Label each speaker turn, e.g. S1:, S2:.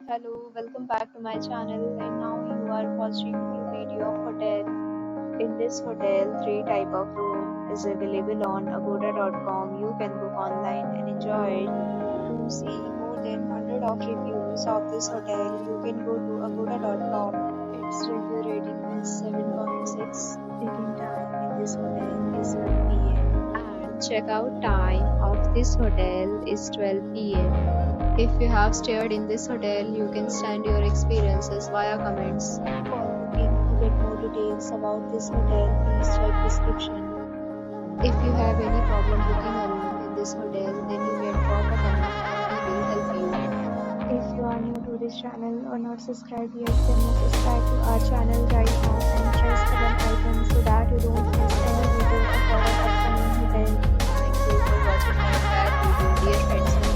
S1: Hello, welcome back to my channel and now you are watching new video of hotel. In this hotel, three type of room is available on agoda.com. You can book online and enjoy it. To see more than 100 of reviews of this hotel, you can go to agoda.com. Its review rating is 7.6. Check-in time in this hotel is 1 p.m. and check-out time of this hotel is 12 p.m. If you have stayed in this hotel, you can send your experiences via comments. For booking to get more details about this hotel, please check description. If you have any problem booking a room in this hotel, then you can drop a comment and we will help you. If you are new to this channel or not subscribed yet, then you subscribe to our channel right now and press the bell icon so that you don't miss any video of our upcoming hotel. Thank you for watching my video, dear friends.